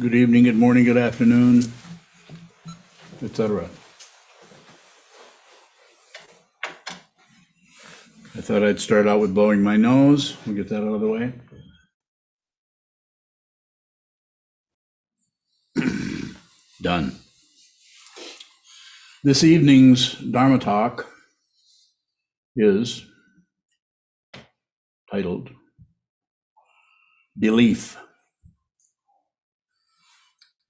good evening, good morning, good afternoon, etc. I thought I'd start out with blowing my nose. We'll get that out of the way. Done. This evening's Dharma talk is titled Belief.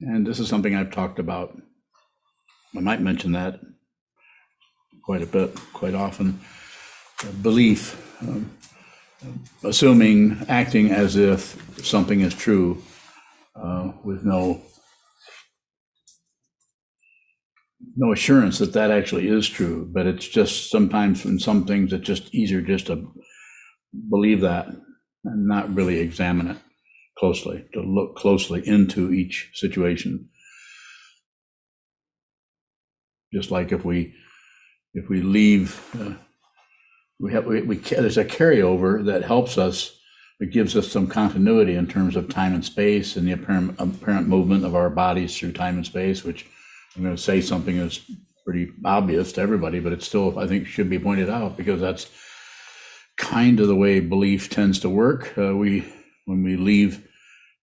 And this is something I've talked about. I might mention that quite a bit, quite often. Belief, assuming, acting as if something is true with no assurance that that actually is true, but it's just sometimes in some things it's just easier just to believe that and not really examine it closely, to look closely into each situation. Just like if we leave, there's a carryover that helps us. It gives us some continuity in terms of time and space and the apparent movement of our bodies through time and space, which I'm going to say something is pretty obvious to everybody, but it still, I think, should be pointed out because that's kind of the way belief tends to work. When we leave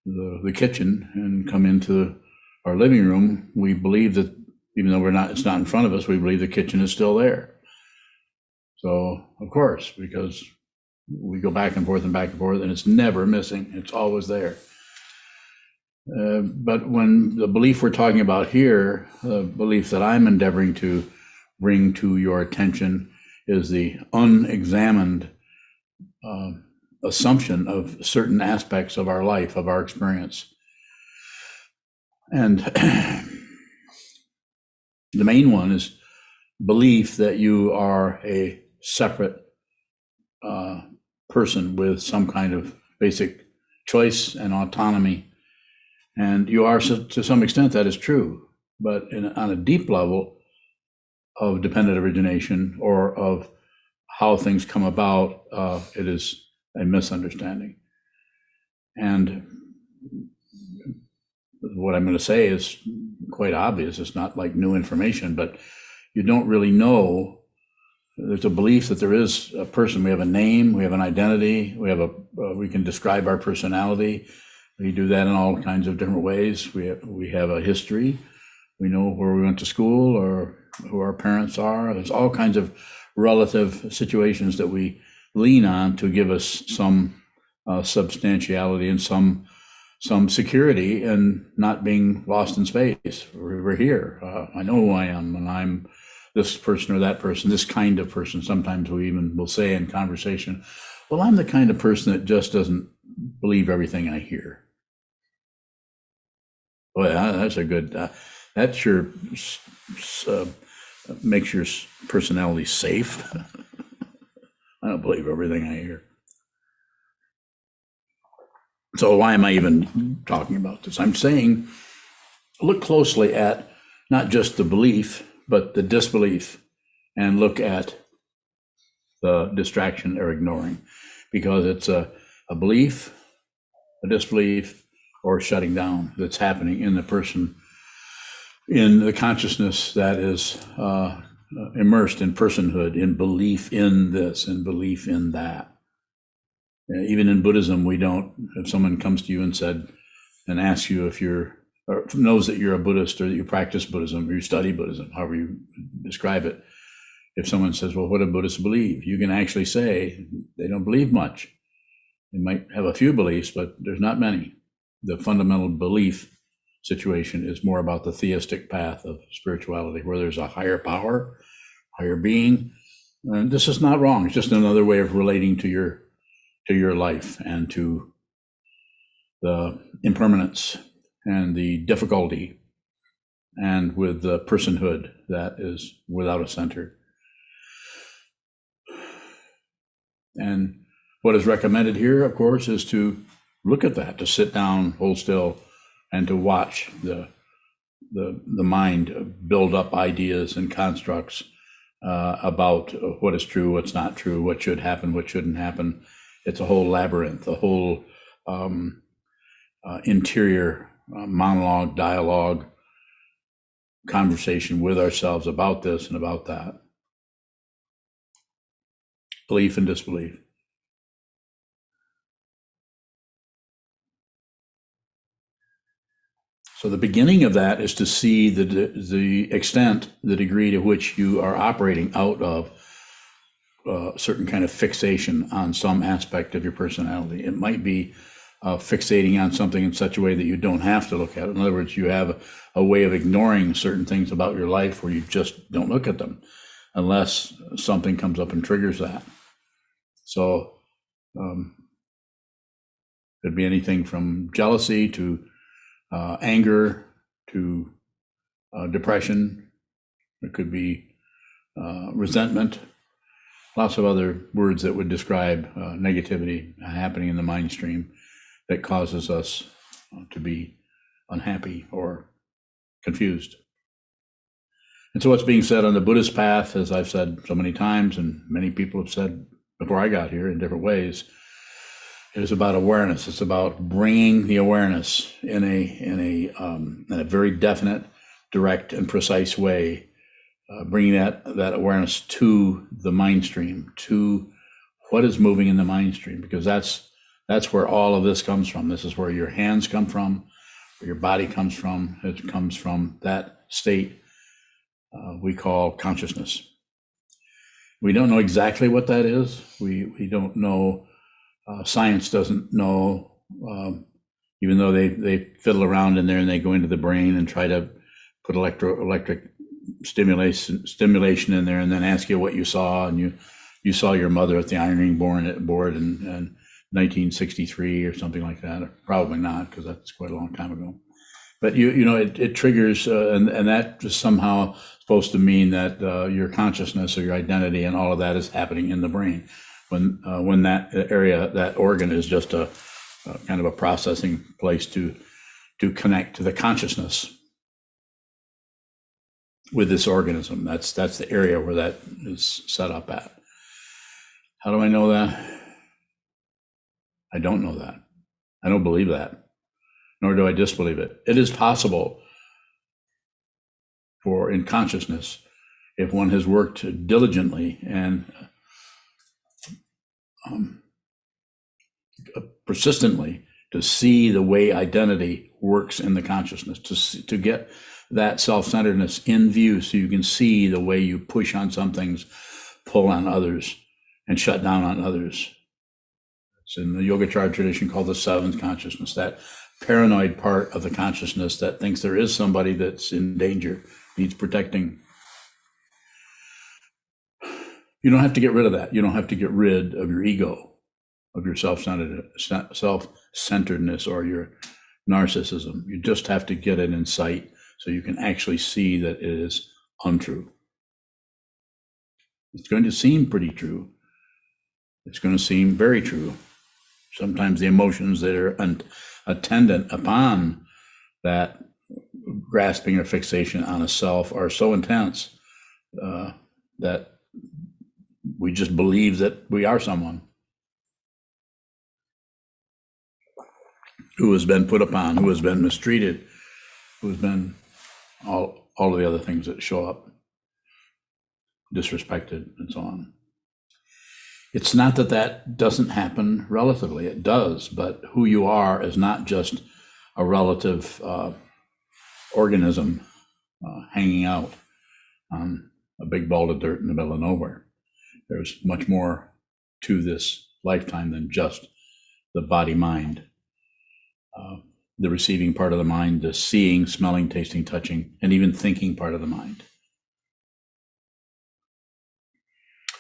the kitchen and come into our living room, we believe that even though it's not in front of us, we believe the kitchen is still there. So, of course, because we go back and forth, and it's never missing. It's always there. But when the belief we're talking about here, the belief that I'm endeavoring to bring to your attention is the unexamined assumption of certain aspects of our life, of our experience. And the main one is belief that you are a separate person with some kind of basic choice and autonomy. And you are, to some extent, that is true. But on a deep level of dependent origination or of how things come about, it is a misunderstanding. And what I'm going to say is quite obvious. It's not like new information, but you don't really know. There's a belief that there is a person. We have a name, we have an identity, we can describe our personality. We do that in all kinds of different ways. We have a history. We know where we went to school or who our parents are. There's all kinds of relative situations that we lean on to give us some substantiality and some security and not being lost in space. We're here. I know who I am, and I'm this person or that person, this kind of person. Sometimes we even will say in conversation, well, I'm the kind of person that just doesn't believe everything I hear. Well, that's a good, that sure makes your personality safe. I don't believe everything I hear. So why am I even talking about this? I'm saying look closely at not just the belief, but the disbelief, and look at the distraction or ignoring, because it's a belief, a disbelief, or shutting down that's happening in the person, in the consciousness that is immersed in personhood, in belief in this and belief in that. Even in Buddhism, we don't, if someone comes to you and asks you if or knows that you're a Buddhist or that you practice Buddhism or you study Buddhism, however you describe it, if someone says, well, what do Buddhists believe? You can actually say they don't believe much. They might have a few beliefs, but there's not many. The fundamental belief situation is more about the theistic path of spirituality, where there's a higher power, higher being. And this is not wrong. It's just another way of relating to your life and to the impermanence and the difficulty and with the personhood that is without a center. And what is recommended here, of course, is to look at that, to sit down, hold still, and to watch the mind build up ideas and constructs about what is true, what's not true, what should happen, what shouldn't happen. It's a whole labyrinth, a whole interior monologue, dialogue, conversation with ourselves about this and about that. Belief and disbelief. So the beginning of that is to see the extent, the degree to which you are operating out of a certain kind of fixation on some aspect of your personality. It might be fixating on something in such a way that you don't have to look at it. In other words, you have a way of ignoring certain things about your life where you just don't look at them unless something comes up and triggers that. So could be anything from jealousy to anger to depression. It could be resentment. Lots of other words that would describe negativity happening in the mind stream that causes us to be unhappy or confused. And so what's being said on the Buddhist path, as I've said so many times, and many people have said before I got here in different ways, is about awareness. It's about bringing the awareness in a very definite, direct, and precise way, bringing that awareness to the mind stream, to what is moving in the mind stream, because that's where all of this comes from. This is where your hands come from, where your body comes from. It comes from that state we call consciousness. We don't know exactly what that is. We don't know. Science doesn't know, even though they fiddle around in there and they go into the brain and try to put electric stimulation in there and then ask you what you saw. And you saw your mother at the ironing board in 1963 or something like that. Or probably not, because that's quite a long time ago. But it triggers, and that is somehow supposed to mean that your consciousness or your identity and all of that is happening in the brain. When that area, that organ is just a kind of a processing place to connect to the consciousness with this organism. That's the area where that is set up at. How do I know that? I don't know that. I don't believe that, nor do I disbelieve it. It is possible for in consciousness, if one has worked diligently and persistently, to see the way identity works in the consciousness, to get that self-centeredness in view, so you can see the way you push on some things, pull on others, and shut down on others. It's in the Yogacara tradition called the seventh consciousness, that paranoid part of the consciousness that thinks there is somebody that's in danger, needs protecting. You don't have to get rid of that. You don't have to get rid of your ego, of your self-centeredness or your narcissism. You just have to get it in sight so you can actually see that it is untrue. It's going to seem pretty true. It's going to seem very true. Sometimes the emotions that are attendant upon that grasping or fixation on a self are so intense that we just believe that we are someone who has been put upon, who has been mistreated, who has been all of the other things that show up, disrespected, and so on. It's not that doesn't happen relatively. It does, but who you are is not just a relative organism hanging out on a big ball of dirt in the middle of nowhere. There's much more to this lifetime than just the body-mind. The receiving part of the mind, the seeing, smelling, tasting, touching, and even thinking part of the mind.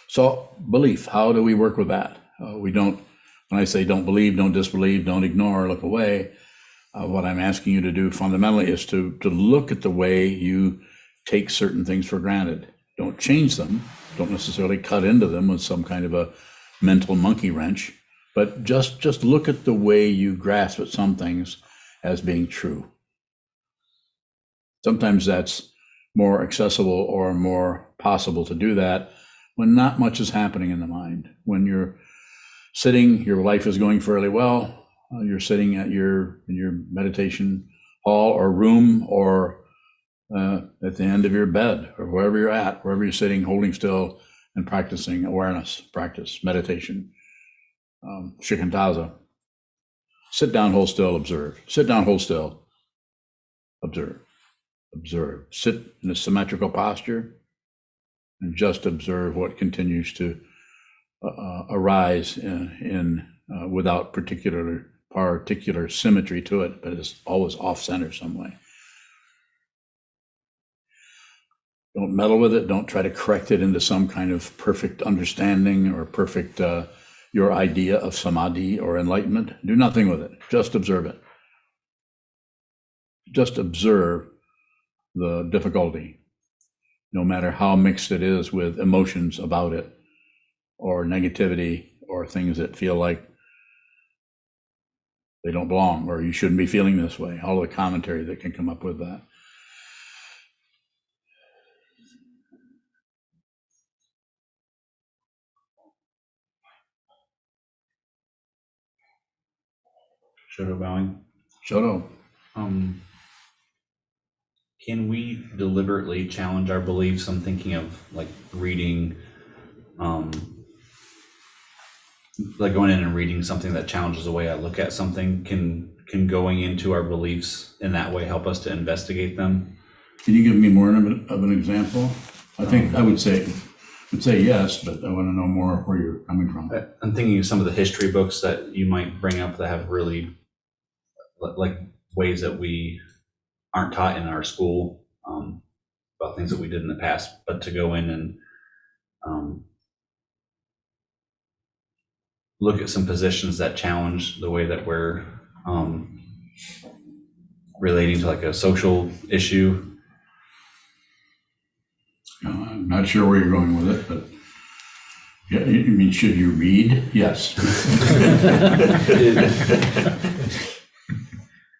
So belief, how do we work with that? When I say don't believe, don't disbelieve, don't ignore, look away, what I'm asking you to do fundamentally is to look at the way you take certain things for granted. Don't change them. Don't necessarily cut into them with some kind of a mental monkey wrench, but just look at the way you grasp at some things as being true. Sometimes that's more accessible or more possible to do that when not much is happening in the mind. When you're sitting, your life is going fairly well, you're sitting in your meditation hall or room or at the end of your bed or wherever you're at, wherever you're sitting, holding still and practicing awareness, practice, meditation, shikantaza. Sit down, hold still, observe. Sit down, hold still, observe. Observe. Sit in a symmetrical posture and just observe what continues to arise in without particular symmetry to it, but it's always off center some way. Don't meddle with it. Don't try to correct it into some kind of perfect understanding or perfect your idea of samadhi or enlightenment. Do nothing with it. Just observe it. Just observe the difficulty, no matter how mixed it is with emotions about it or negativity or things that feel like they don't belong or you shouldn't be feeling this way. All the commentary that can come up with that. Shodo bowing. Shodo. Can we deliberately challenge our beliefs? I'm thinking of like reading, like going in and reading something that challenges the way I look at something. Can going into our beliefs in that way help us to investigate them? Can you give me more of an example? I think I would say yes, but I want to know more where you're coming from. I'm thinking of some of the history books that you might bring up that have really like ways that we aren't taught in our school about things that we did in the past, but to go in and look at some positions that challenge the way that we're relating to like a social issue. I'm not sure where you're going with it, but yeah, you mean should you read? Yes.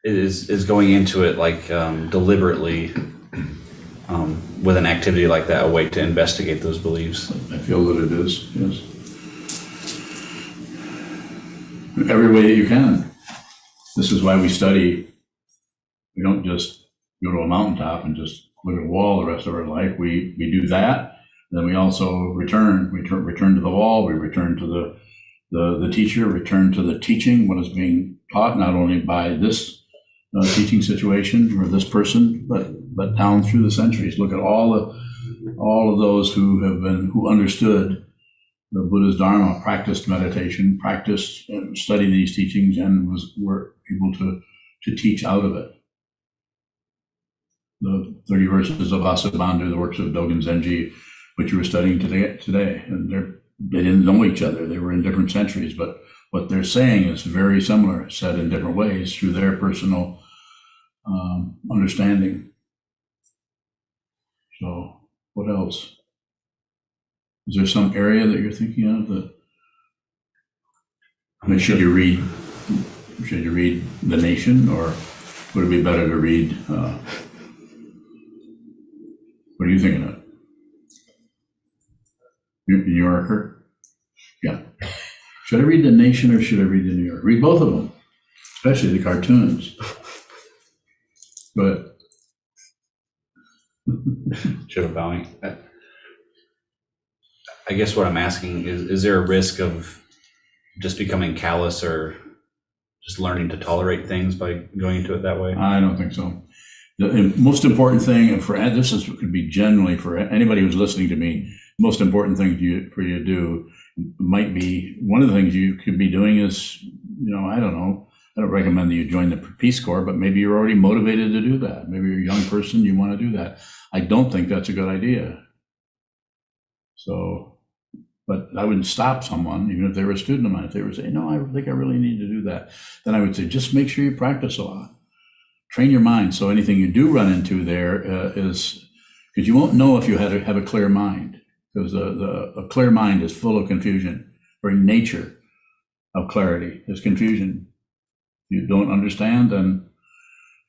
Is going into it like deliberately with an activity like that a way to investigate those beliefs? I feel that it is, yes. Every way that you can. This is why we study. We don't just go to a mountaintop and just look at a wall the rest of our life. We do that. Then we also return to the wall. We return to the teacher, return to the teaching, what is being taught, not only by this teaching situation or this person, but down through the centuries. Look at all of those who understood the Buddha's Dharma, practiced meditation, studied these teachings, and were able to teach out of it. The 30 verses of Vasubandhu, the works of Dogen Zenji, which you were studying today, and they didn't know each other. They were in different centuries, but what they're saying is very similar, said in different ways through their personal understanding. So, what else? Is there some area that you're thinking of that? I mean, should you read The Nation, or would it be better to read? What are you thinking of? New Yorker? Yeah. Should I read The Nation or should I read The New Yorker? Read both of them, especially the cartoons. But Shodo bowing. I guess what I'm asking is there a risk of just becoming callous or just learning to tolerate things by going into it that way? I don't think so. The most important thing could be generally for anybody who's listening to me, the most important thing for you to do might be, one of the things you could be doing is, I don't know, I don't recommend that you join the Peace Corps, but maybe you're already motivated to do that. Maybe you're a young person, you want to do that. I don't think that's a good idea. So, but I wouldn't stop someone, even if they were a student of mine. If they were saying, no, I think I really need to do that, then I would say, just make sure you practice a lot. Train your mind. So anything you do run into there is, because you won't know if you have a clear mind, because a clear mind is full of confusion. Very nature of clarity is confusion. If you don't understand, then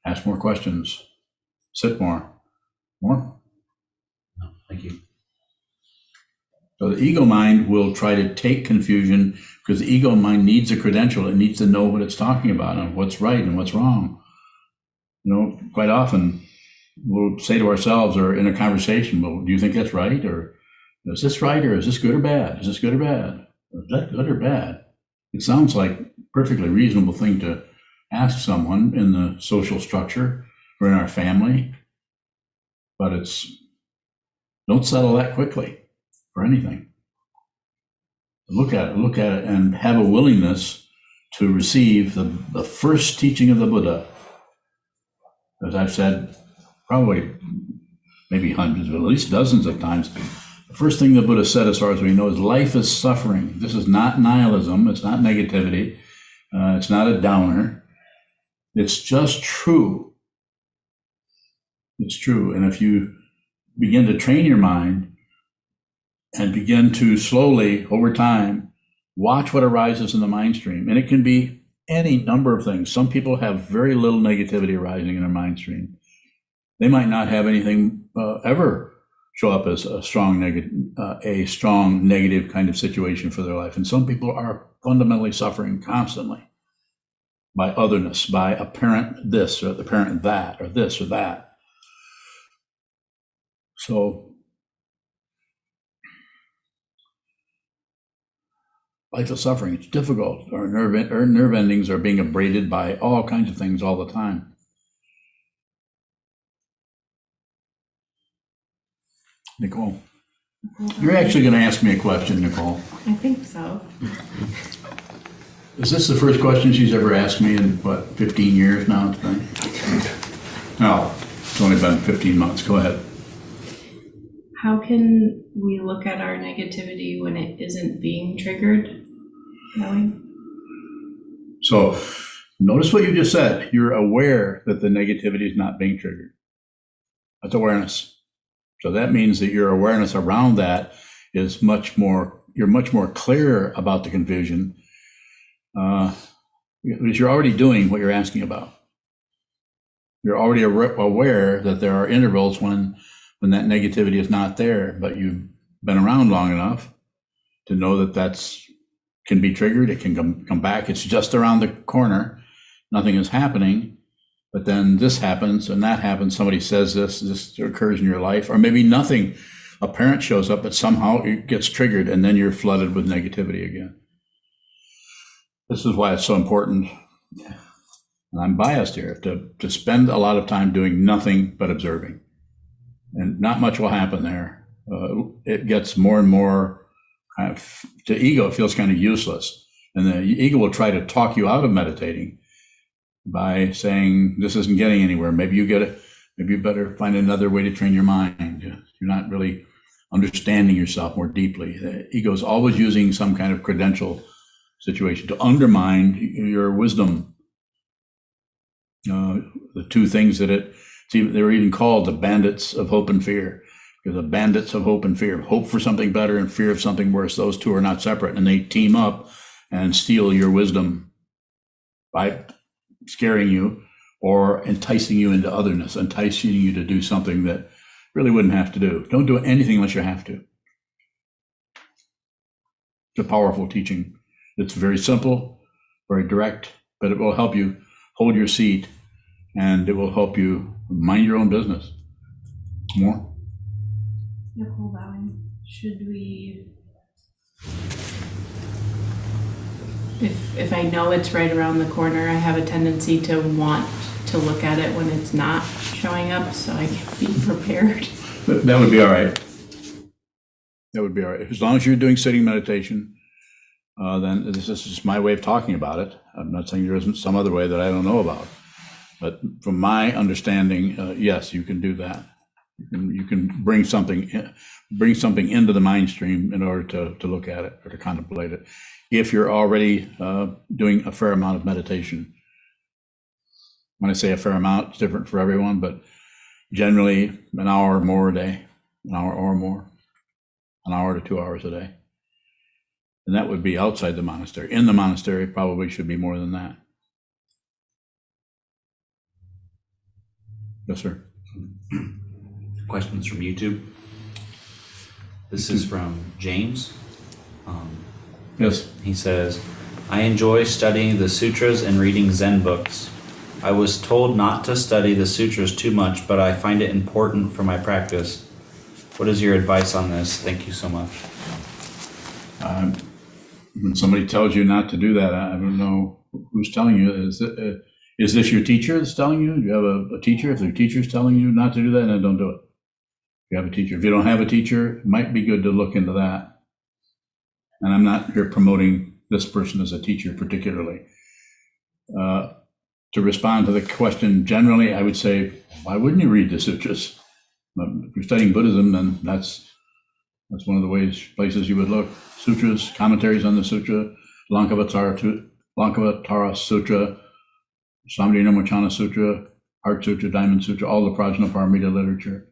ask more questions. Sit more. More? No, thank you. So the ego mind will try to take confusion, because the ego mind needs a credential. It needs to know what it's talking about and what's right and what's wrong. Quite often we'll say to ourselves or in a conversation, well, do you think that's right? Or is this right? Or is this good or bad? Is this good or bad? Or is that good or bad? It sounds like a perfectly reasonable thing to ask someone in the social structure or in our family, but don't settle that quickly for anything. Look at it and have a willingness to receive the first teaching of the Buddha. As I've said, probably maybe hundreds, but at least dozens of times. The first thing the Buddha said, as far as we know, is life is suffering. This is not nihilism. It's not negativity. It's not a downer. It's just true. It's true. And if you begin to train your mind and begin to slowly, over time, watch what arises in the mind stream, and it can be any number of things. Some people have very little negativity arising in their mind stream. They might not have anything ever show up as a strong negative kind of situation for their life. And some people are fundamentally suffering constantly by otherness, by a parent this or the parent that, or this or that. So life is suffering. It's difficult. Our nerve endings are being abraded by all kinds of things all the time. Nicole, you're actually going to ask me a question, Nicole. I think so. Is this the first question she's ever asked me in, 15 years now it's been? No, it's only been 15 months. Go ahead. How can we look at our negativity when it isn't being triggered? Knowing? So notice what you just said. You're aware that the negativity is not being triggered. That's awareness. So that means that your awareness around that is you're much more clear about the confusion, because you're already doing what you're asking about. You're already aware that there are intervals when that negativity is not there, but you've been around long enough to know that can be triggered. It can come back. It's just around the corner. Nothing is happening. But then this happens and that happens. Somebody says this occurs in your life, or maybe nothing. A parent shows up, but somehow it gets triggered, and then you're flooded with negativity again. This is why it's so important, and I'm biased here, to spend a lot of time doing nothing but observing. And not much will happen there. It gets more and more to ego, it feels kind of useless. And the ego will try to talk you out of meditating by saying, this isn't getting anywhere. Maybe you better find another way to train your mind. You're not really understanding yourself more deeply. The ego is always using some kind of credential situation to undermine your wisdom. The two things they were even called the bandits of hope and fear. Because the bandits of hope and fear, hope for something better and fear of something worse, those two are not separate, and they team up and steal your wisdom by scaring you or enticing you into otherness, enticing you to do something that really wouldn't have to do. Don't do anything unless you have to. It's a powerful teaching. It's very simple, very direct, but it will help you hold your seat, and it will help you mind your own business more. Nicole Bowing, should we, if I know it's right around the corner, I have a tendency to want to look at it when it's not showing up so I can be prepared. That would be all right. That would be all right. As long as you're doing sitting meditation, then this is just my way of talking about it. I'm not saying there isn't some other way that I don't know about. But from my understanding, yes, you can do that. You can bring something into the mind stream in order to look at it or to contemplate it, if you're already doing a fair amount of meditation. When I say a fair amount, it's different for everyone, but generally an hour or more a day, an hour or more, an hour to 2 hours a day. And that would be outside the monastery. In the monastery, probably should be more than that. Yes, sir. Questions from YouTube. This is from James. Yes. He says, I enjoy studying the sutras and reading Zen books. I was told not to study the sutras too much, but I find it important for my practice. What is your advice on this? Thank you so much. When somebody tells you not to do that, I don't know who's telling you. Is this your teacher that's telling you? Do you have a teacher? If their teacher's telling you not to do that, then don't do it. If you have a teacher. If you don't have a teacher, it might be good to look into that. And I'm not here promoting this person as a teacher particularly. To respond to the question generally, I would say, why wouldn't you read the sutras? If you're studying Buddhism, then that's one of the places you would look. Sutras, commentaries on the sutra, Lankavatara Sutra, Samdhinamocana Sutra, Heart Sutra, Diamond Sutra, all the Prajnaparamita literature,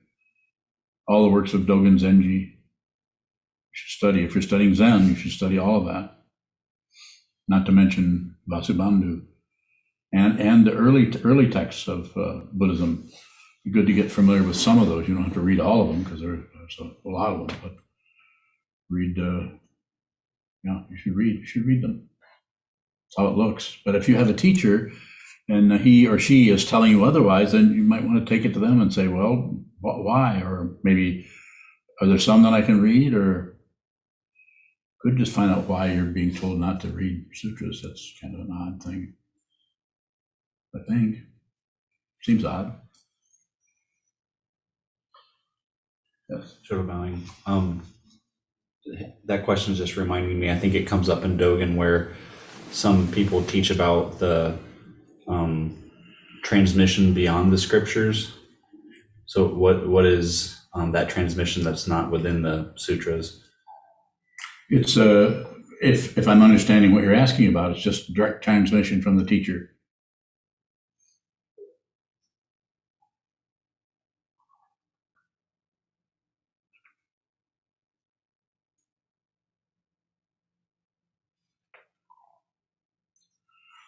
all the works of Dogen Zenji. You should study. If you're studying Zen, you should study all of that. Not to mention Vasubandhu and the early texts of Buddhism. It's good to get familiar with some of those. You don't have to read all of them because there's a lot of them, but read. You should read them. That's how it looks. But if you have a teacher and he or she is telling you otherwise, then you might want to take it to them and say, well, why? Or maybe, are there some that I can read? Or could just find out why you're being told not to read sutras. That's kind of an odd thing, I think. Seems odd. Yes. Sort of bowing. That question is just reminding me, I think it comes up in Dogen where some people teach about the transmission beyond the scriptures. So what is that transmission that's not within the sutras? It's if I'm understanding what you're asking about, it's just direct transmission from the teacher.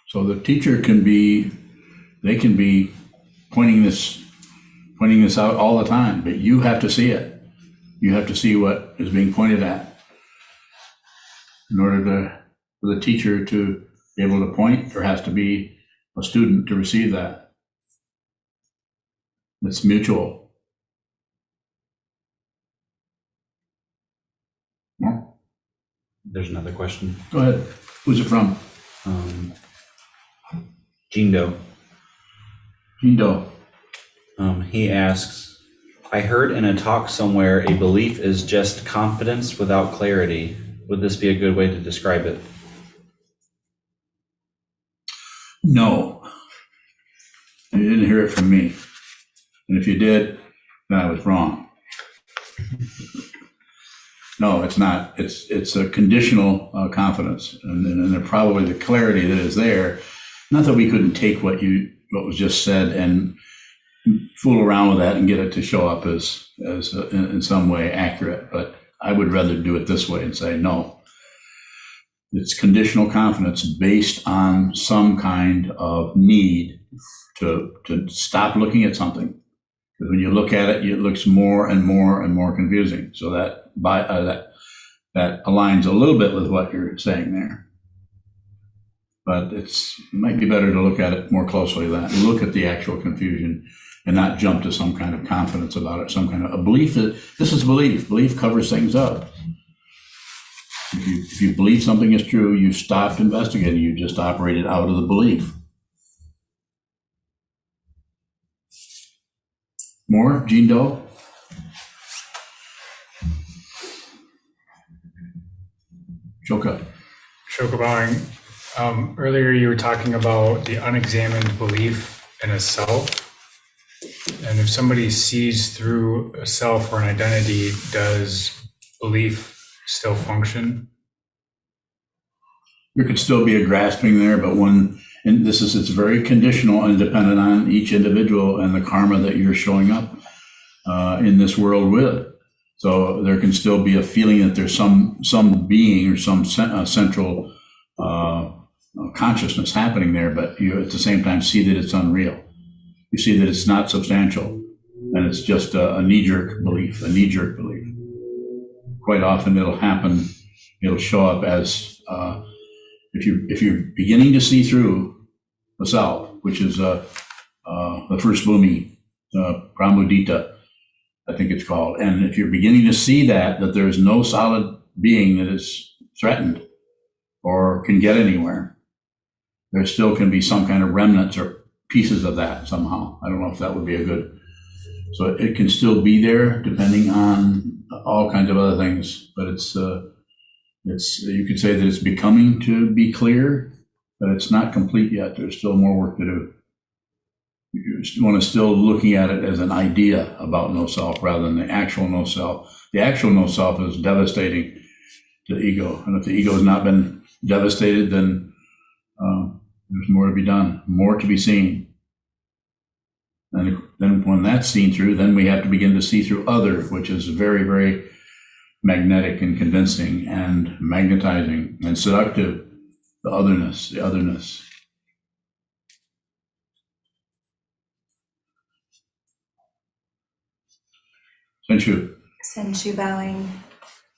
So the teacher can be pointing this out all the time, but you have to see it. You have to see what is being pointed at. In order for the teacher to be able to point, there has to be a student to receive that. It's mutual. More? There's another question. Go ahead. Who's it from? Jindo. Jindo. He asks, I heard in a talk somewhere a belief is just confidence without clarity. Would this be a good way to describe it? No. You didn't hear it from me. And if you did, then I was wrong. No, it's not. It's a conditional confidence. And then probably the clarity that is there. Not that we couldn't take what was just said and fool around with that and get it to show up as in some way accurate, but I would rather do it this way and say, no, it's conditional confidence based on some kind of need to stop looking at something. Because when you look at it, it looks more and more and more confusing. So that aligns a little bit with what you're saying there. But it might be better to look at it more closely than that. Look at the actual confusion and not jump to some kind of confidence about it, some kind of a belief that this is belief. Belief covers things up. If you believe something is true, you stopped investigating. You just operated out of the belief. More? Jindo? Shoka. Shoka bowing. Earlier you were talking about the unexamined belief in a self. And if somebody sees through a self or an identity, does belief still function? There could still be a grasping there, but it's very conditional and dependent on each individual and the karma that you're showing up in this world with. So there can still be a feeling that there's some being or some central consciousness happening there, but you at the same time see that it's unreal. You see that it's not substantial, and it's just a knee-jerk belief. Quite often it'll happen, it'll show up as, if you're beginning to see through the self, which is the first Bhumi, Pramudita, I think it's called. And if you're beginning to see that there's no solid being that is threatened or can get anywhere, there still can be some kind of remnants or pieces of that somehow. I don't know if that would be a good, so it can still be there depending on all kinds of other things, but it's you could say that it's becoming to be clear, but it's not complete yet. There's still more work to do. You want to still looking at it as an idea about no self rather than the actual no self. The actual no self is devastating to the ego. And if the ego has not been devastated, then there's more to be done, more to be seen. And then when that's seen through, then we have to begin to see through other, which is very, very magnetic and convincing and magnetizing and seductive. The otherness, the otherness. Senshu bowing.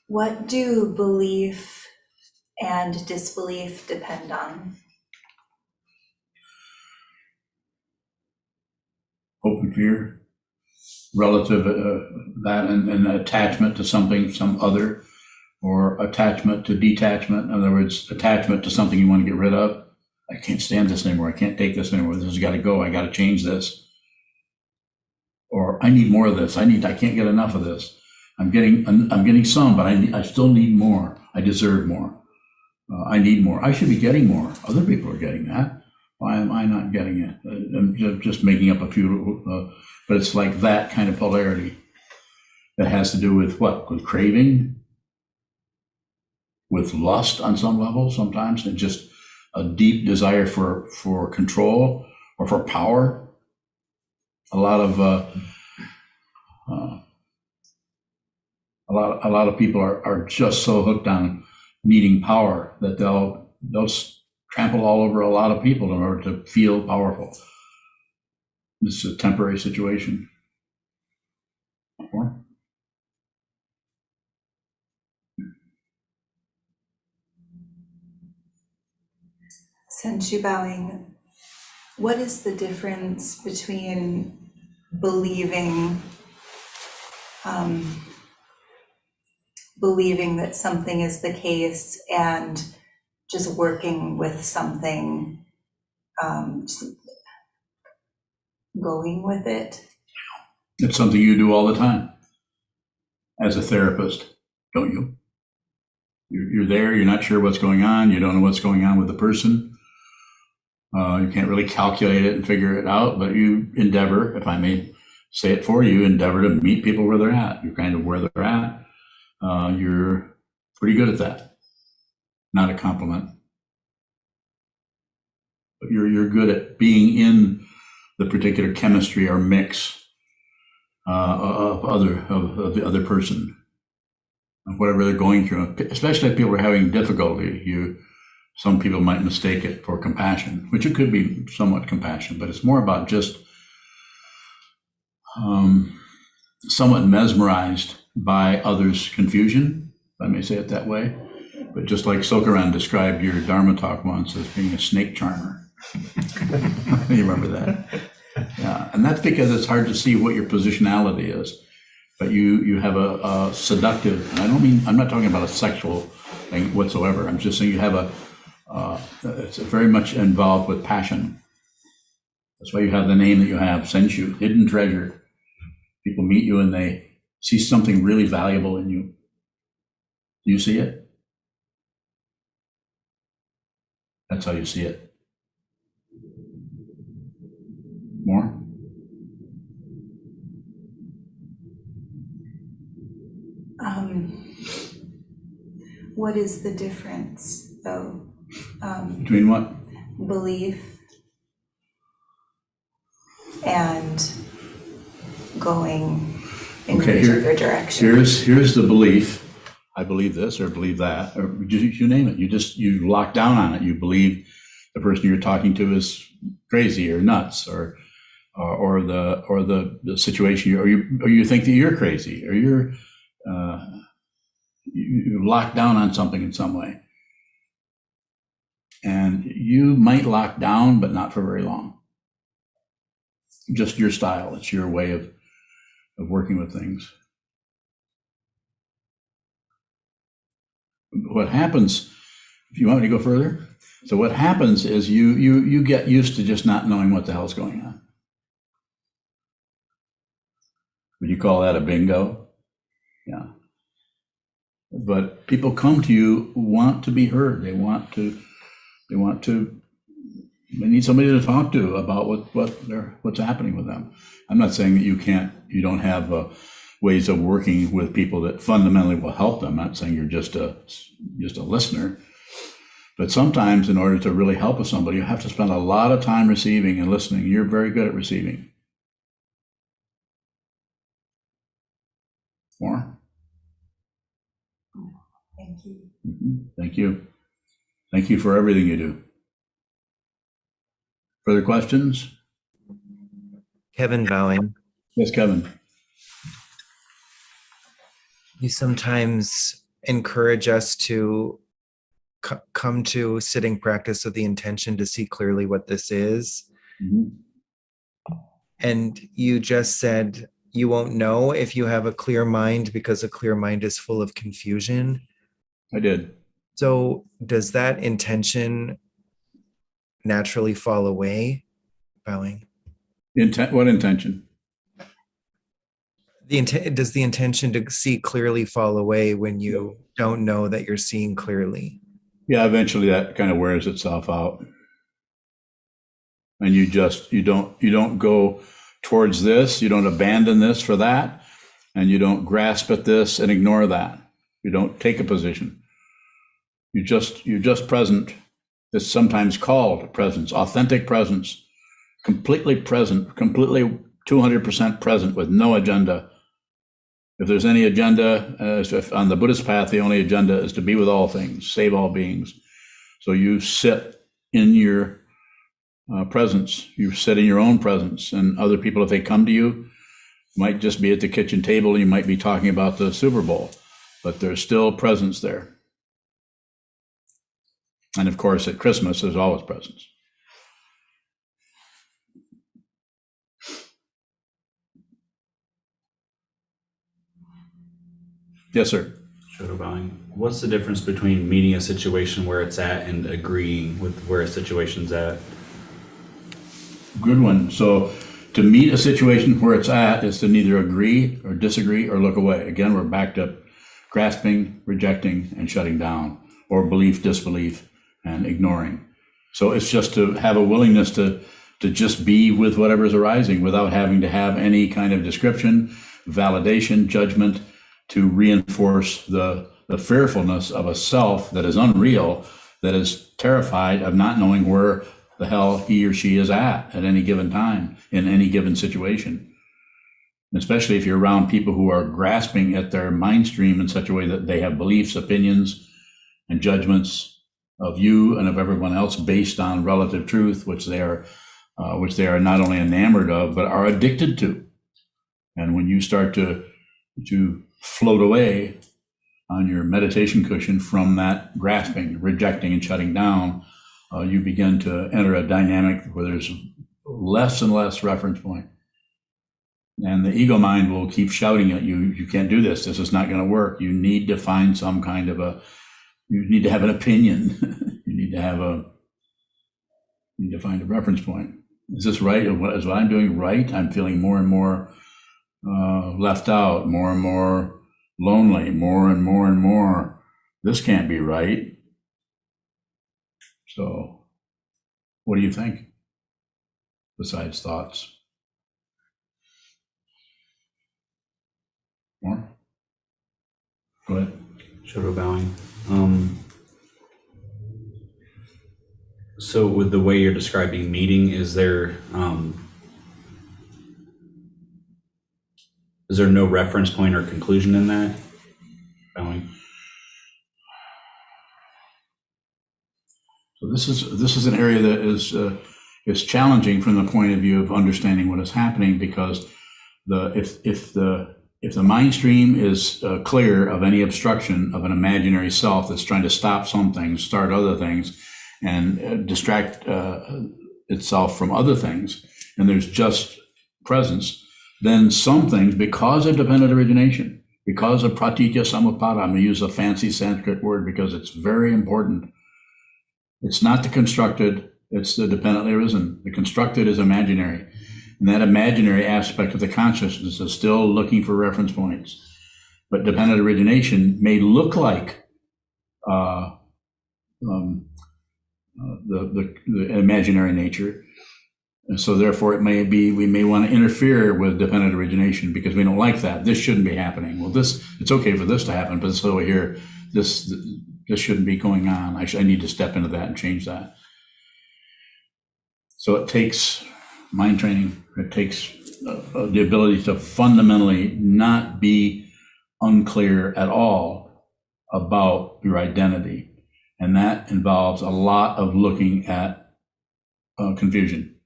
What do belief and disbelief depend on? Hope and fear, relative that and attachment to something, some other, or attachment to detachment. In other words, attachment to something you want to get rid of. I can't stand this anymore. I can't take this anymore. This has got to go. I got to change this. Or I need more of this. I can't get enough of this. I'm getting some, but I still need more. I deserve more. I need more. I should be getting more. Other people are getting that. Why am I not getting it? I'm just making up a few, but it's like that kind of polarity that has to do with what? With craving, with lust on some level sometimes, and just a deep desire for control or for power. A lot of people are just so hooked on needing power that they'll trample all over a lot of people in order to feel powerful. This is a temporary situation. More? Senshu bowing. What is the difference between believing that something is the case and just working with something, just going with it? It's something you do all the time as a therapist, don't you? You're there, you're not sure what's going on, you don't know what's going on with the person. You can't really calculate it and figure it out, but you endeavor, if I may say it for you, endeavor to meet people where they're at. You're kind of where they're at. You're pretty good at that. Not a compliment. But you're good at being in the particular chemistry or mix of the other person, of whatever they're going through. Especially if people are having difficulty, some people might mistake it for compassion, which it could be somewhat compassion, but it's more about just somewhat mesmerized by others' confusion, if I may say it that way. But just like Sokuzan described your Dharma talk once as being a snake charmer. You remember that? Yeah, and that's because it's hard to see what your positionality is. But you have a seductive, and I'm not talking about a sexual thing whatsoever. I'm just saying you have it's very much involved with passion. That's why you have the name that you have, Senshu, hidden treasure. People meet you and they see something really valuable in you. Do you see it? That's how you see it. More? What is the difference, though? Between what? Belief and going in whichever direction. Here's the belief. I believe this or believe that, or you name it. You lock down on it. You believe the person you're talking to is crazy or nuts, or the situation, or you think that you're crazy, or you lock down on something in some way. And you might lock down, but not for very long. just your style. It's your way of working with things. What happens, if you want me to go further, so what happens is you get used to just not knowing what the hell's going on. Would you call that a bingo? Yeah. But people come to you who want to be heard. They need somebody to talk to about what's happening with them. I'm not saying that you don't have ways of working with people that fundamentally will help them. I'm not saying you're just a listener. But sometimes in order to really help with somebody, you have to spend a lot of time receiving and listening. You're very good at receiving. More? Thank you. Thank you. Thank you for everything you do. Further questions? Kevin bowing. Yes, Kevin. You sometimes encourage us to come to sitting practice with the intention to see clearly what this is. Mhm. And you just said you won't know if you have a clear mind because a clear mind is full of confusion. I did. So does that intention naturally fall away? Bowing. What intention? Does the intention to see clearly fall away when you don't know that you're seeing clearly? Yeah, eventually that kind of wears itself out. And you don't go towards this, you don't abandon this for that, and you don't grasp at this and ignore that. You don't take a position. You're just present. It's sometimes called presence, authentic presence, completely present, completely 200% present with no agenda. If there's any agenda, if on the Buddhist path, the only agenda is to be with all things, save all beings. So you sit in your presence, you sit in your own presence, and other people, if they come to you, might just be at the kitchen table, you might be talking about the Super Bowl, but there's still presence there. And of course, at Christmas, there's always presence. Yes, sir. Shoulder bowing. What's the difference between meeting a situation where it's at and agreeing with where a situation's at? Good one. So to meet a situation where it's at is to neither agree or disagree or look away. Again, we're back to grasping, rejecting, and shutting down, or belief, disbelief, and ignoring. So it's just to have a willingness to just be with whatever's arising without having to have any kind of description, validation, judgment to reinforce the fearfulness of a self that is unreal, that is terrified of not knowing where the hell he or she is at any given time, in any given situation. Especially if you're around people who are grasping at their mind stream in such a way that they have beliefs, opinions, and judgments of you and of everyone else based on relative truth, which they are not only enamored of, but are addicted to. And when you start to float away on your meditation cushion from that grasping, rejecting, and shutting down, you begin to enter a dynamic where there's less and less reference point. And the ego mind will keep shouting at you, you can't do this is not going to work. You need to find some kind of you need to have an opinion. You need to find a reference point. Is this right? Is what I'm doing right? I'm feeling more and more left out, more and more lonely, more and more and more. This can't be right. So what do you think besides thoughts? More? Go ahead. Shoulder bowing. So with the way you're describing meeting, is there no reference point or conclusion in that? Bowing. So this is an area that is challenging from the point of view of understanding what is happening, because if the mind stream is clear of any obstruction of an imaginary self that's trying to stop some things, start other things, and distract itself from other things, and there's just presence, then some things, because of dependent origination, because of pratitya samutpada, I'm going to use a fancy Sanskrit word because it's very important. It's not the constructed, it's the dependently arisen. The constructed is imaginary. And that imaginary aspect of the consciousness is still looking for reference points. But dependent origination may look like the imaginary nature. And so therefore it may be, we may want to interfere with dependent origination because we don't like that. This shouldn't be happening. Well, it's okay for this to happen, but this over here, this shouldn't be going on. I need to step into that and change that. So it takes mind training. It takes the ability to fundamentally not be unclear at all about your identity. And that involves a lot of looking at confusion.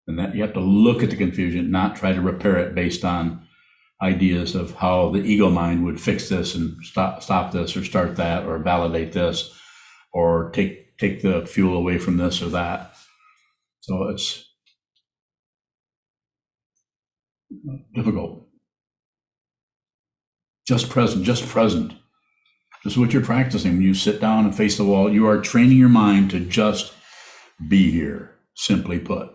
And that you have to look at the confusion, not try to repair it based on ideas of how the ego mind would fix this and stop this or start that or validate this or take the fuel away from this or that. So it's difficult. Just present. This is what you're practicing. When you sit down and face the wall, you are training your mind to just be here, simply put.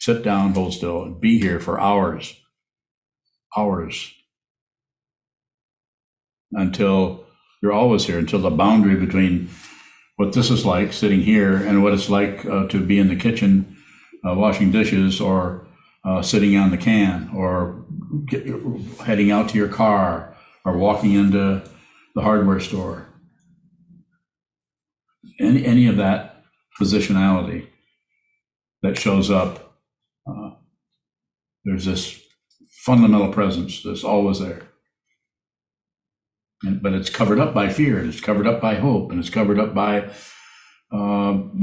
Sit down, hold still, and be here for hours. Until you're always here, until the boundary between what this is like sitting here and what it's like to be in the kitchen washing dishes or sitting on the can or heading out to your car or walking into the hardware store. Any of that positionality that shows up, there's this fundamental presence that's always there. But it's covered up by fear, and it's covered up by hope, and it's covered up by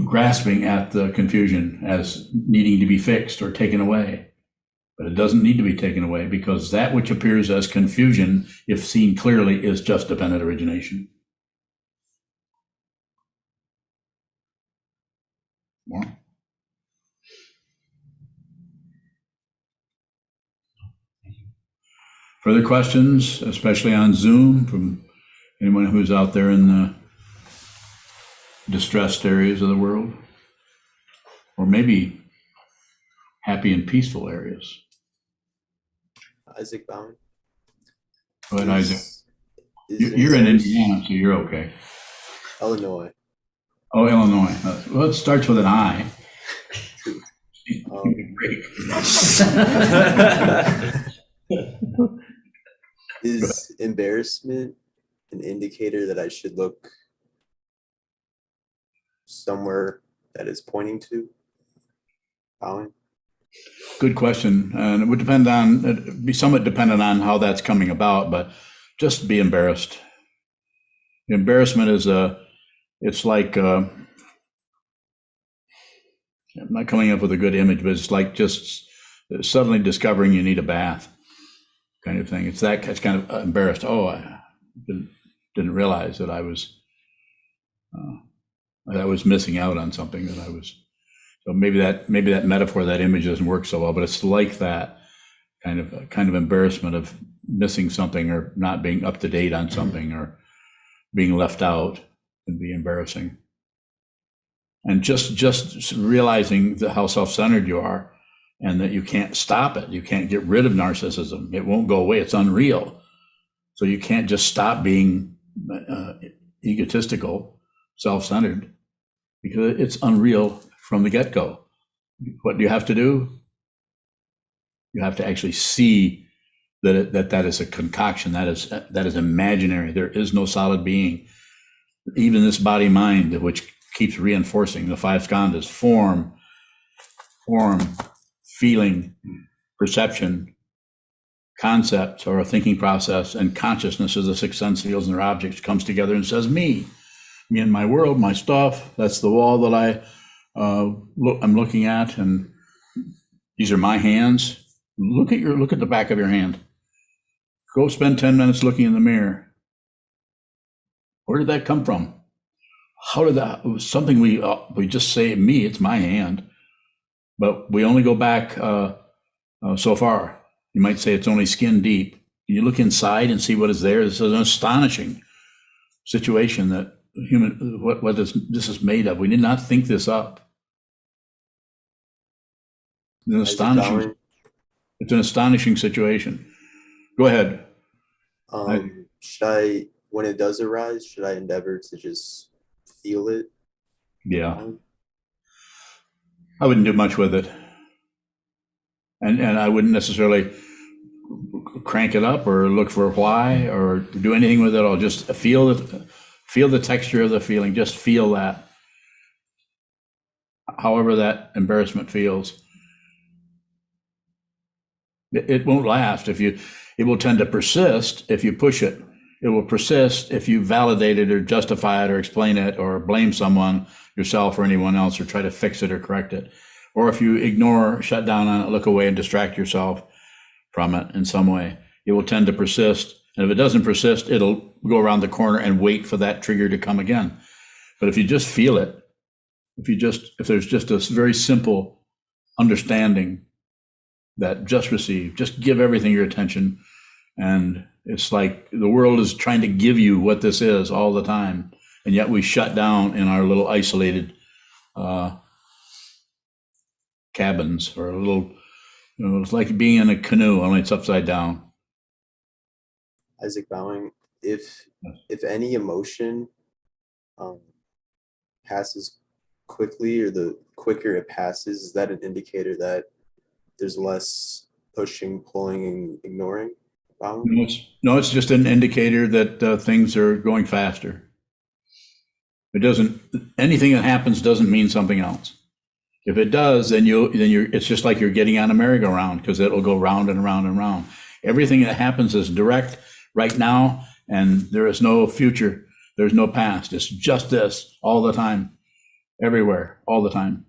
grasping at the confusion as needing to be fixed or taken away. But it doesn't need to be taken away because that which appears as confusion, if seen clearly, is just dependent origination. More? Further questions, especially on Zoom, from anyone who's out there in the distressed areas of the world, or maybe happy and peaceful areas? Isaac Bound. Go ahead, Isaac. You're in Indiana, so you're okay. Illinois. Oh, Illinois. Well, it starts with an I. Is embarrassment an indicator that I should look somewhere that is pointing to bowing? Good question. And it would it'd be somewhat dependent on how that's coming about, but just be embarrassed. Embarrassment is it's like, I'm not coming up with a good image, but it's like just suddenly discovering you need a bath kind of thing. It's kind of embarrassed. Oh, I didn't realize that I was missing out on something that I was. So maybe that metaphor, that image doesn't work so well, but it's like that kind of embarrassment of missing something or not being up to date on something or being left out can be embarrassing. And just realizing how self-centered you are and that you can't stop it. You can't get rid of narcissism. It won't go away. It's unreal. So you can't just stop being egotistical, self-centered, because it's unreal from the get-go. What do you have to do? You have to actually see that is a concoction, that is imaginary. There is no solid being. Even this body-mind, which keeps reinforcing the five skandhas: form, feeling, perception, concept, or a thinking process, and consciousness of the six sense fields and their objects comes together and says, me and my world, my stuff. That's the wall that I'm looking at, and these are my hands. Look at the back of your hand. Go spend 10 minutes looking in the mirror. Where did that come from? How did that? It was something we just say, me, it's my hand. but we only go back so far. You might say it's only skin deep. You look inside and see what is there. This is an astonishing situation that this is made of. We did not think this up. It's an astonishing situation. Go ahead. Should I, when it does arise, should I endeavor to just feel it? Yeah. I wouldn't do much with it. And I wouldn't necessarily crank it up or look for why or do anything with it. I'll just feel the texture of the feeling. Just feel that. However that embarrassment feels. It won't last it will tend to persist if you push it. It will persist if you validate it or justify it or explain it or blame someone, yourself or anyone else, or try to fix it or correct it. Or if you ignore, shut down on it, look away and distract yourself from it in some way, it will tend to persist. And if it doesn't persist, it'll go around the corner and wait for that trigger to come again. But if you just feel it, if there's just a very simple understanding that just receive, just give everything your attention. And it's like the world is trying to give you what this is all the time. And yet we shut down in our little isolated cabins or a little, it's like being in a canoe, only it's upside down. Isaac Bowing, if any emotion passes quickly, or the quicker it passes, is that an indicator that there's less pushing, pulling, and ignoring? No, it's just an indicator that things are going faster. Anything that happens doesn't mean something else. If it does, then it's just like you're getting on a merry-go-round, because it'll go round and round and round. Everything that happens is direct right now, and there is no future. There's no past. It's just this all the time, everywhere, all the time.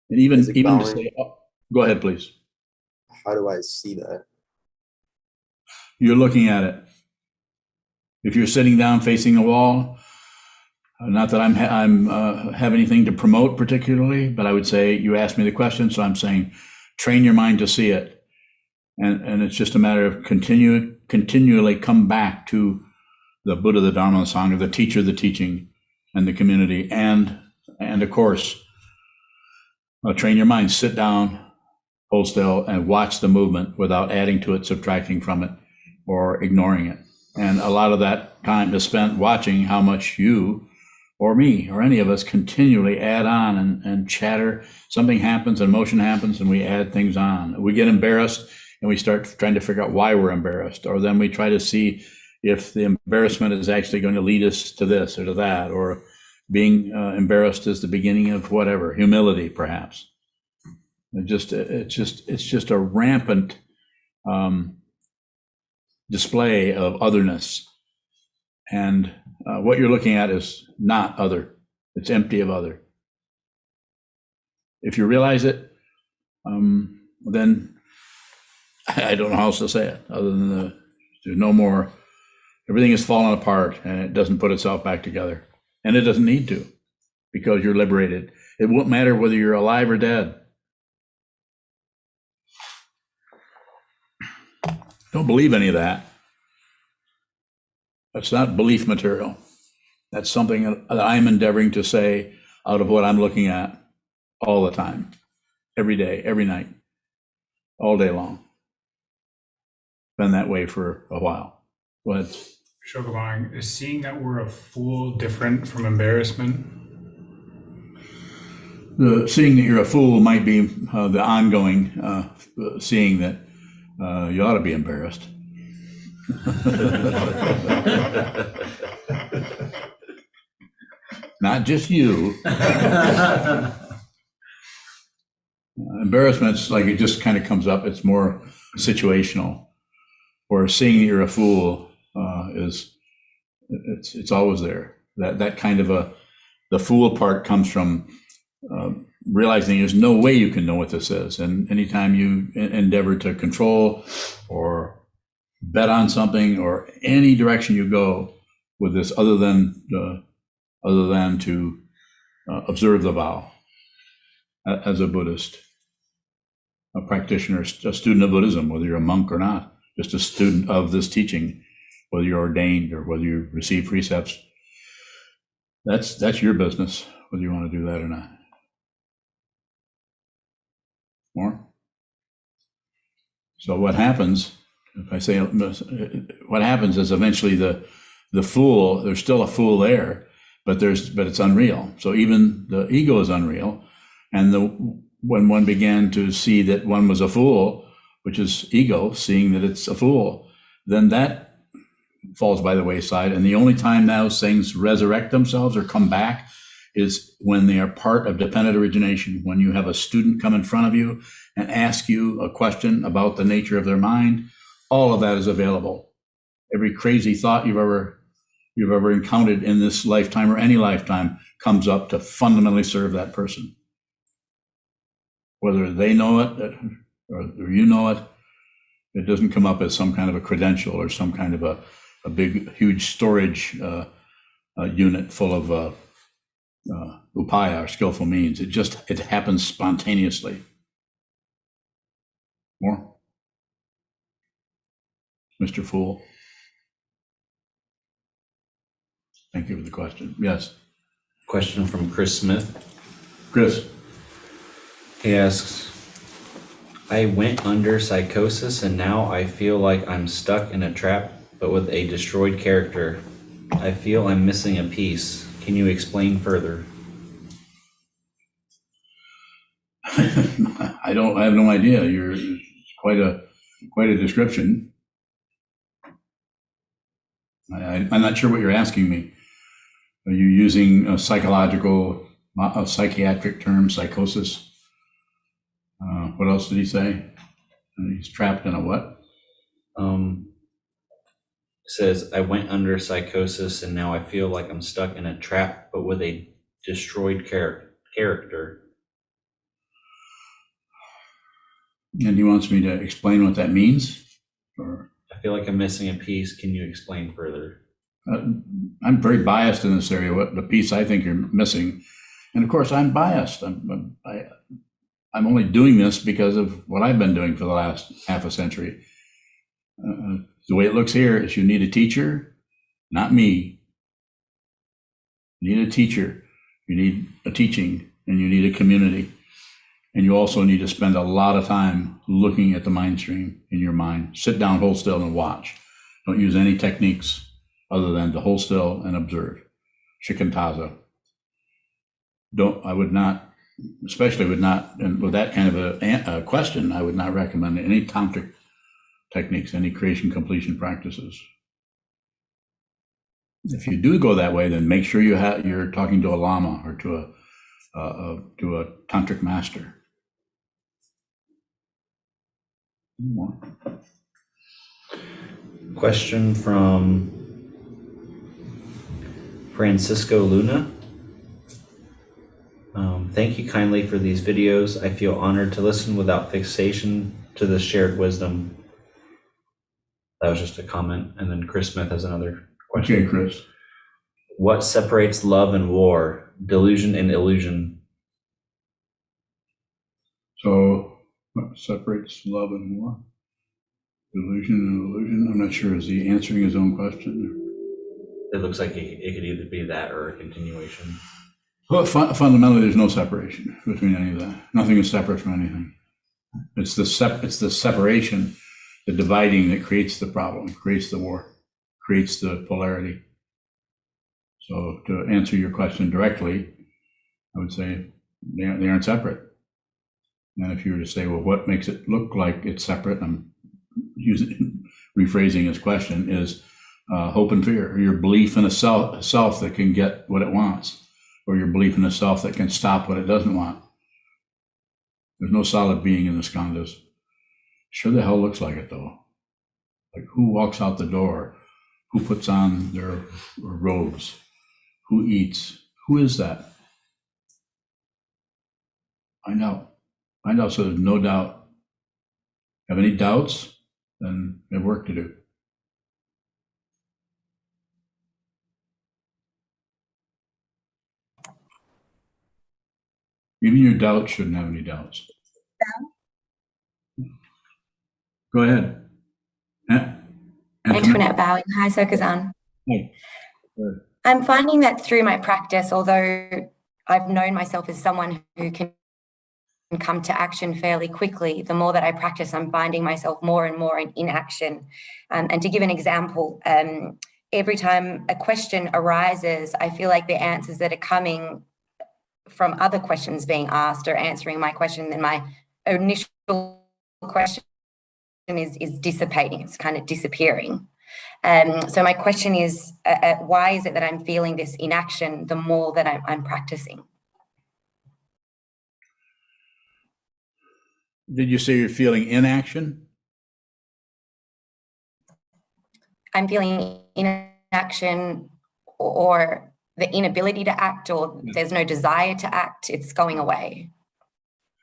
And even to say, go ahead, please. How do I see that? You're looking at it. If you're sitting down facing a wall, not that I'm have anything to promote particularly, but I would say you asked me the question, so I'm saying train your mind to see it, and it's just a matter of continually come back to the Buddha, the Dharma, the Sangha, the teacher, the teaching, and the community, and of course, train your mind. Sit down, hold still, and watch the movement without adding to it, subtracting from it, or ignoring it. And a lot of that time is spent watching how much you or me or any of us continually add on and chatter. Something happens, emotion happens, and we add things on. We get embarrassed and we start trying to figure out why we're embarrassed, or then we try to see if the embarrassment is actually going to lead us to this or to that, or being embarrassed is the beginning of whatever, humility perhaps. It's just a rampant display of otherness. And what you're looking at is not other. It's empty of other. If you realize it, then I don't know how else to say it other than there's no more. Everything is falling apart and it doesn't put itself back together. And it doesn't need to, because you're liberated. It won't matter whether you're alive or dead. Don't believe any of that. That's not belief material. That's something that I'm endeavoring to say out of what I'm looking at all the time, every day, every night, all day long. Been that way for a while. Go ahead. Sokuzan, is seeing that we're a fool different from embarrassment? Seeing that you're a fool might be the ongoing seeing that you ought to be embarrassed. Not just you. Embarrassment's like it just kind of comes up. It's more situational. Or seeing that you're a fool it's always there. That kind of the fool part comes from realizing there's no way you can know what this is. And anytime you endeavor to control or bet on something or any direction you go with this, other than to observe the vow as a Buddhist, a practitioner, a student of Buddhism, whether you're a monk or not, just a student of this teaching, whether you're ordained or whether you receive precepts. That's your business, whether you want to do that or not. More? So what happens, if I say, what happens is eventually the fool, there's still a fool there, but it's unreal. So even the ego is unreal. And when one began to see that one was a fool, which is ego, seeing that it's a fool, then that falls by the wayside. And the only time those things resurrect themselves or come back is when they are part of dependent origination. When you have a student come in front of you and ask you a question about the nature of their mind, all of that is available. Every crazy thought you've ever encountered in this lifetime or any lifetime comes up to fundamentally serve that person. Whether they know it or you know it, it doesn't come up as some kind of a credential or some kind of a big, huge storage unit full of upaya or skillful means. It happens spontaneously. More? Mr. Fool? Thank you for the question. Yes. Question from Chris Smith. Chris? He asks, I went under psychosis and now I feel like I'm stuck in a trap, but with a destroyed character. I feel I'm missing a piece. Can you explain further? I have no idea. You're quite a description. I'm not sure what you're asking me. Are you using a psychiatric term, psychosis? What else did he say? He's trapped in a what? Says, I went under psychosis and now I feel like I'm stuck in a trap, but with a destroyed character. And he wants me to explain what that means? Or I feel like I'm missing a piece. Can you explain further? I'm very biased in this area, what the piece I think you're missing. And of course, I'm biased. I'm only doing this because of what I've been doing for the last half a century. The way it looks here is you need a teacher, not me. You need a teacher, you need a teaching, and you need a community. And you also need to spend a lot of time looking at the mind stream in your mind. Sit down, hold still, and watch. Don't use any techniques other than to hold still and observe. Shikantaza. I would not, especially and with that kind of a question, I would not recommend any tantric techniques, any creation completion practices. If you do go that way, then make sure you're talking to a lama or to a tantric master. More. Question from Francisco Luna. Thank you kindly for these videos. I feel honored to listen without fixation to the shared wisdom. That was just a comment. And then Chris Smith has another question. Okay, Chris. What separates love and war, delusion and illusion? So what separates love and war? Delusion and illusion? I'm not sure. Is he answering his own question? It looks like it could either be that or a continuation. Well, fundamentally, there's no separation between any of that. Nothing is separate from anything. It's the separation, the dividing that creates the problem, creates the war, creates the polarity. So to answer your question directly, I would say they aren't separate. And if you were to say, well, what makes it look like it's separate? I'm rephrasing his question is hope and fear, your belief in a self that can get what it wants, or your belief in a self that can stop what it doesn't want. There's no solid being in the skandhas. Sure the hell looks like it though. Like who walks out the door? Who puts on their robes? Who eats? Who is that? Find out. Find out so there's no doubt. Have any doubts? Then we have work to do. Even your doubts shouldn't have any doubts. Go ahead. Antoinette bowing. Hi, Sokuzan. Hi. I'm finding that through my practice, although I've known myself as someone who can come to action fairly quickly, the more that I practice, I'm finding myself more and more in inaction. And to give an example, every time a question arises, I feel like the answers that are coming from other questions being asked are answering my question, and my initial question is dissipating, it's kind of disappearing. So my question is, why is it that I'm feeling this inaction the more that I'm practicing? Did you say you're feeling inaction? I'm feeling inaction or the inability to act, or there's no desire to act, it's going away.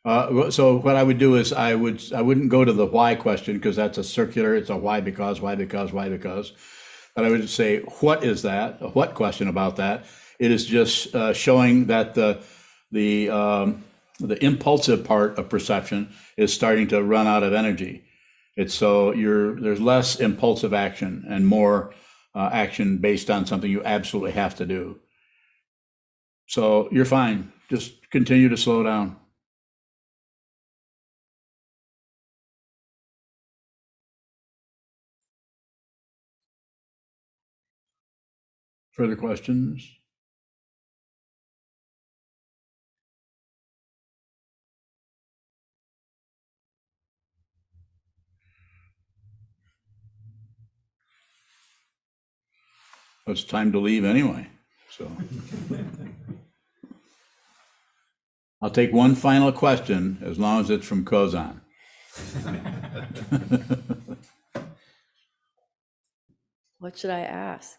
So what I would do is I wouldn't go to the why question, because that's a circular. It's a why, because, why, because, why, because. But I would say, what is that? A what question about that? It is just showing that the impulsive part of perception is starting to run out of energy. It's so there's less impulsive action and more action based on something you absolutely have to do. So you're fine. Just continue to slow down. Further questions? It's time to leave anyway, so. I'll take one final question, as long as it's from Kozan. What should I ask?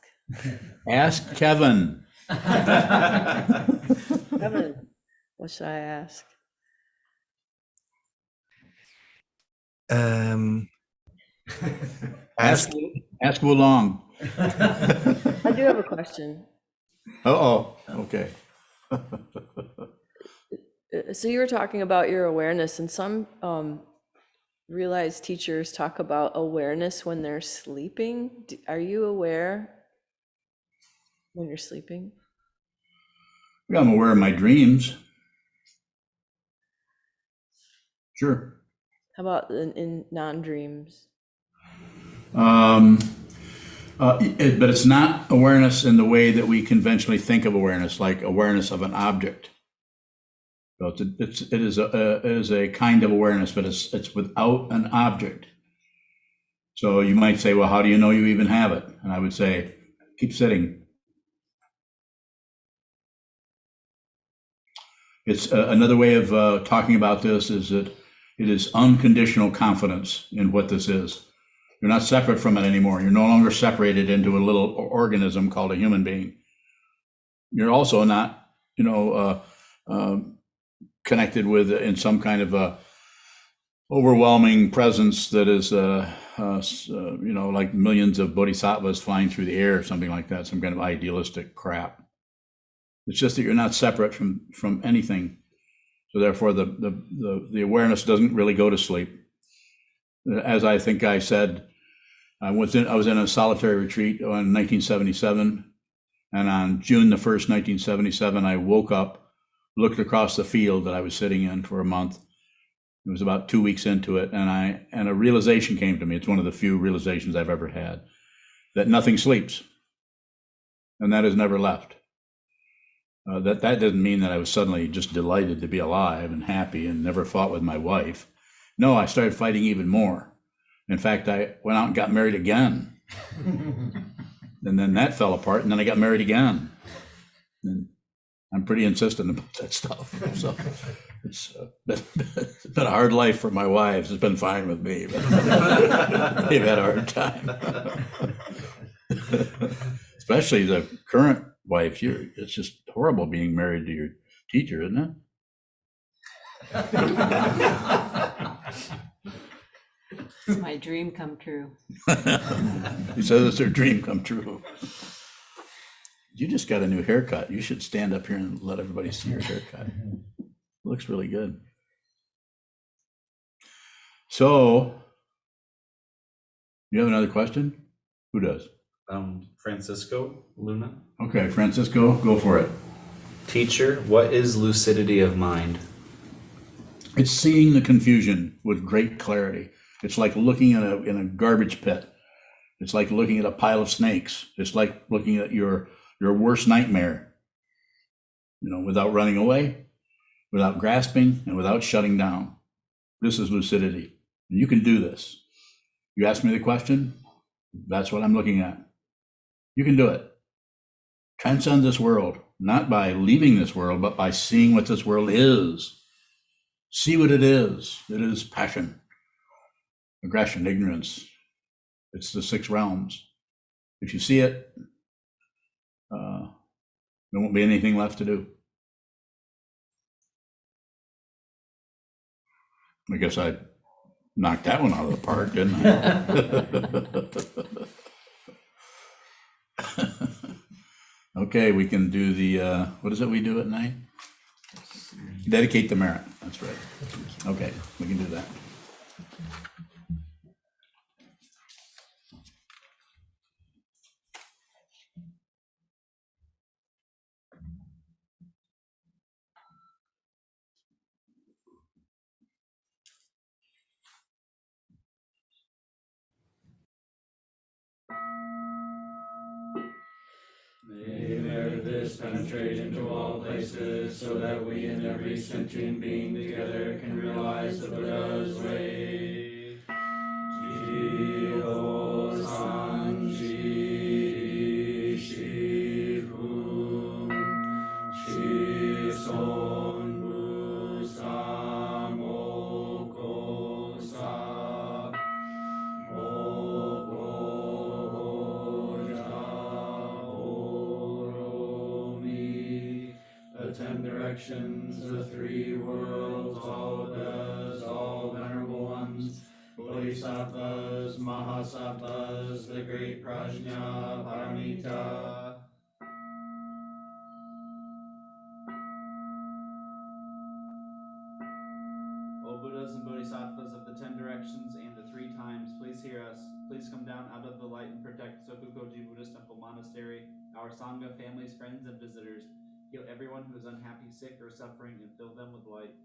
Ask Kevin. Kevin, what should I ask? Ask Wulong. I do have a question. Uh-oh, okay. So you were talking about your awareness, and some realized teachers talk about awareness when they're sleeping. Are you aware when you're sleeping? Yeah, I'm aware of my dreams. Sure. How about in non-dreams? But it's not awareness in the way that we conventionally think of awareness, like awareness of an object. So it is a kind of awareness, but it's without an object. So you might say, well, how do you know you even have it? And I would say, keep sitting. It's another way of talking about this is that it is unconditional confidence in what this is. You're not separate from it anymore. You're no longer separated into a little organism called a human being. You're also not, connected with in some kind of a overwhelming presence that is, like millions of bodhisattvas flying through the air, or something like that, some kind of idealistic crap. It's just that you're not separate from anything. So therefore, the awareness doesn't really go to sleep. As I think I said, I was in a solitary retreat in 1977, and on June the 1st, 1977, I woke up, looked across the field that I was sitting in for a month. It was about 2 weeks into it, and a realization came to me. It's one of the few realizations I've ever had, that nothing sleeps, and that has never left. That doesn't mean that I was suddenly just delighted to be alive and happy and never fought with my wife. No, I started fighting even more. In fact, I went out and got married again. And then that fell apart, and then I got married again. And I'm pretty insistent about that stuff. So it's been a hard life for my wives. It's been fine with me, but they've had a hard time. Especially the current wife. It's just horrible being married to your teacher, isn't it? It's my dream come true. He says it's her dream come true. You just got a new haircut. You should stand up here and let everybody see your haircut. It looks really good. So You have another question? Who does? Francisco Luna. Okay, Francisco, go for it. Teacher, what is lucidity of mind? It's seeing the confusion with great clarity. It's like looking in a garbage pit. It's like looking at a pile of snakes. It's like looking at your worst nightmare, without running away, without grasping, and without shutting down. This is lucidity. And you can do this. You asked me the question, that's what I'm looking at. You can do it. Transcend this world, not by leaving this world, but by seeing what this world is. See what it is. It is passion, aggression, ignorance. It's the 6 realms. If you see it, there won't be anything left to do. I guess I knocked that one out of the park, didn't I? Okay, we can do the, what is it we do at night? Dedicate the merit. That's right. Okay, we can do that. May merit this penetrate into all places, so that we and every sentient being together can realize the Buddha's way. Jiho Sanji Shifu Shison Busamo Kosa Moko the 10 directions, the 3 worlds, all Buddhas, all venerable ones, Bodhisattvas, Mahasattvas, the great Prajna, Paramita. O Buddhas and Bodhisattvas of the 10 directions and the 3 times, please hear us. Please come down out of the light and protect Sokukoji Buddhist Temple Monastery, our Sangha, families, friends, and visitors. Heal everyone who is unhappy, sick, or suffering, and fill them with light.